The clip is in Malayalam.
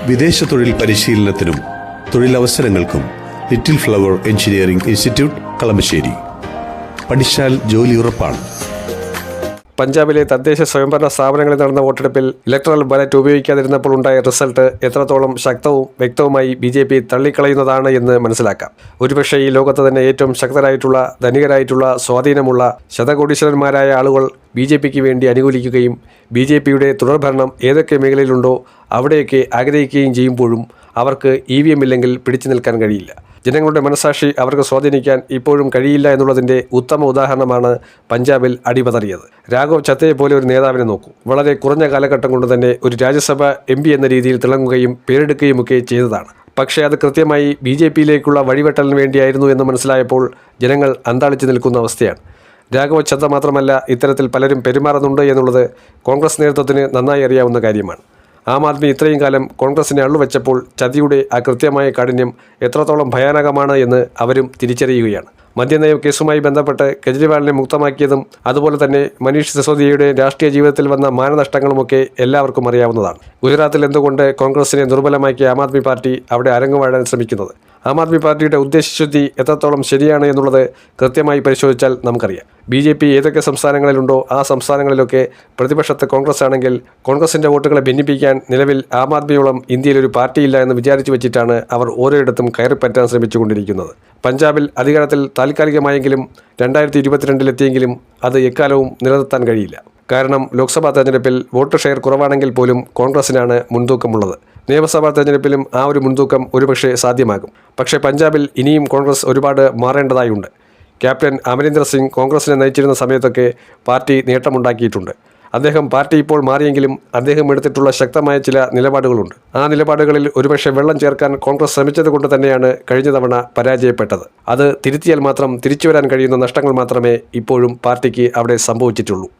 വിദേശ തൊഴിൽ പരിശീലനത്തിനും തൊഴിലവസരങ്ങൾക്കും little flower engineering institute Kalamassery. പഠിച്ചാൽ ജോലി ഉറപ്പാണ്. പഞ്ചാബിലെ തദ്ദേശ സ്വയംഭരണ സ്ഥാപനങ്ങളിൽ നടന്ന വോട്ടെടുപ്പിൽ ഇലക്ട്രൽ ബാലറ്റ് ഉപയോഗിക്കാതിരുന്നപ്പോൾ ഉണ്ടായ റിസൾട്ട് എത്രത്തോളം ശക്തവും വ്യക്തവുമായി BJP തള്ളിക്കളയുന്നതാണ് എന്ന് മനസ്സിലാക്കാം. ഒരുപക്ഷേ ഈ ലോകത്ത് തന്നെ ഏറ്റവും ശക്തരായിട്ടുള്ള, ധനികരായിട്ടുള്ള, സ്വാധീനമുള്ള ശതകോടീശ്വരന്മാരായ ആളുകൾ BJPക്ക് വേണ്ടി അനുകൂലിക്കുകയും BJPയുടെ തുടർഭരണം ഏതൊക്കെ മേഖലയിലുണ്ടോ അവിടെയൊക്കെ ആഗ്രഹിക്കുകയും ചെയ്യുമ്പോഴും അവർക്ക് EVM ഇല്ലെങ്കിൽ പിടിച്ചു നിൽക്കാൻ കഴിയില്ല. ജനങ്ങളുടെ മനസാക്ഷി അവർക്ക് സ്വാധീനിക്കാൻ ഇപ്പോഴും കഴിയില്ല എന്നുള്ളതിൻ്റെ ഉത്തമ ഉദാഹരണമാണ് പഞ്ചാബിൽ അടിപതറിയത്. രാഘവ് ഛത്തയെ പോലെ ഒരു നേതാവിനെ നോക്കൂ. വളരെ കുറഞ്ഞ കാലഘട്ടം കൊണ്ട് തന്നെ ഒരു രാജ്യസഭ MP എന്ന രീതിയിൽ തിളങ്ങുകയും പേരെടുക്കുകയുമൊക്കെ ചെയ്തതാണ്. പക്ഷേ അത് കൃത്യമായി BJPയിലേക്കുള്ള വഴിവെട്ടലിന് വേണ്ടിയായിരുന്നു എന്ന് മനസ്സിലായപ്പോൾ ജനങ്ങൾ അന്താളിച്ചു നിൽക്കുന്ന അവസ്ഥയാണ്. രാഘവ് ഛത്ത മാത്രമല്ല, ഇത്തരത്തിൽ പലരും പെരുമാറുന്നുണ്ട് എന്നുള്ളത് കോൺഗ്രസ് നേതൃത്വത്തിന് നന്നായി അറിയാവുന്ന കാര്യമാണ്. ആം ആദ്മി ഇത്രയും കാലം കോൺഗ്രസിനെ അള്ളുവെച്ചപ്പോൾ ചതിയുടെ ആ കൃത്യമായ കാഠിന്യം എത്രത്തോളം ഭയാനകമാണ് എന്ന് അവരും തിരിച്ചറിയുകയാണ്. മദ്യനയ കേസുമായി ബന്ധപ്പെട്ട് കെജ്രിവാളിനെ മുക്തമാക്കിയതും അതുപോലെ തന്നെ മനീഷ് സിസോദിയയുടെ രാഷ്ട്രീയ ജീവിതത്തിൽ വന്ന മാനനഷ്ടങ്ങളുമൊക്കെ എല്ലാവർക്കും അറിയാവുന്നതാണ്. ഗുജറാത്തിൽ എന്തുകൊണ്ട് കോൺഗ്രസിനെ ദുർബലമാക്കിയ ആം ആദ്മി പാർട്ടി അവിടെ അരങ്ങുവാഴാൻ ശ്രമിക്കുന്നത്? ആം ആദ്മി പാർട്ടിയുടെ ഉദ്ദേശശുദ്ധി എത്രത്തോളം ശരിയാണ് എന്നുള്ളത് കൃത്യമായി പരിശോധിച്ചാൽ നമുക്കറിയാം. BJP ഏതൊക്കെ സംസ്ഥാനങ്ങളിലുണ്ടോ ആ സംസ്ഥാനങ്ങളിലൊക്കെ പ്രതിപക്ഷത്ത് കോൺഗ്രസ് ആണെങ്കിൽ കോൺഗ്രസിൻ്റെ വോട്ടുകളെ ഭിന്നിപ്പിക്കാൻ നിലവിൽ ആം ആദ്മിയോളം ഇന്ത്യയിലൊരു പാർട്ടിയില്ല എന്ന് വിചാരിച്ചു വെച്ചിട്ടാണ് അവർ ഓരോയിടത്തും ശ്രമിച്ചുകൊണ്ടിരിക്കുന്നത്. പഞ്ചാബിൽ അധികാരത്തിൽ താൽക്കാലികമായെങ്കിലും 2022 അത് എക്കാലവും നിലനിർത്താൻ കഴിയില്ല. കാരണം ലോക്സഭാ തെരഞ്ഞെടുപ്പിൽ വോട്ട് ഷെയർ കുറവാണെങ്കിൽ പോലും കോൺഗ്രസിനാണ് മുൻതൂക്കമുള്ളത്. നിയമസഭാ തെരഞ്ഞെടുപ്പിലും ആ ഒരു മുൻതൂക്കം ഒരുപക്ഷെ സാധ്യമാകും. പക്ഷേ പഞ്ചാബിൽ ഇനിയും കോൺഗ്രസ് ഒരുപാട് മാറേണ്ടതായുണ്ട്. ക്യാപ്റ്റൻ അമരീന്ദർ സിംഗ് കോൺഗ്രസിനെ നയിച്ചിരുന്ന സമയത്തൊക്കെ പാർട്ടി നേട്ടമുണ്ടാക്കിയിട്ടുണ്ട്. അദ്ദേഹം പാർട്ടി ഇപ്പോൾ മാറിയെങ്കിലും അദ്ദേഹം എടുത്തിട്ടുള്ള ശക്തമായ ചില നിലപാടുകളുണ്ട്. ആ നിലപാടുകളിൽ ഒരുപക്ഷെ വെള്ളം ചേർക്കാൻ കോൺഗ്രസ് ശ്രമിച്ചത് കൊണ്ട് തന്നെയാണ് കഴിഞ്ഞ തവണ പരാജയപ്പെട്ടത്. അത് തിരുത്തിയാൽ മാത്രം തിരിച്ചു വരാൻ കഴിയുന്ന നഷ്ടങ്ങൾ മാത്രമേ ഇപ്പോഴും പാർട്ടിക്ക് അവിടെ സംഭവിച്ചിട്ടുള്ളൂ.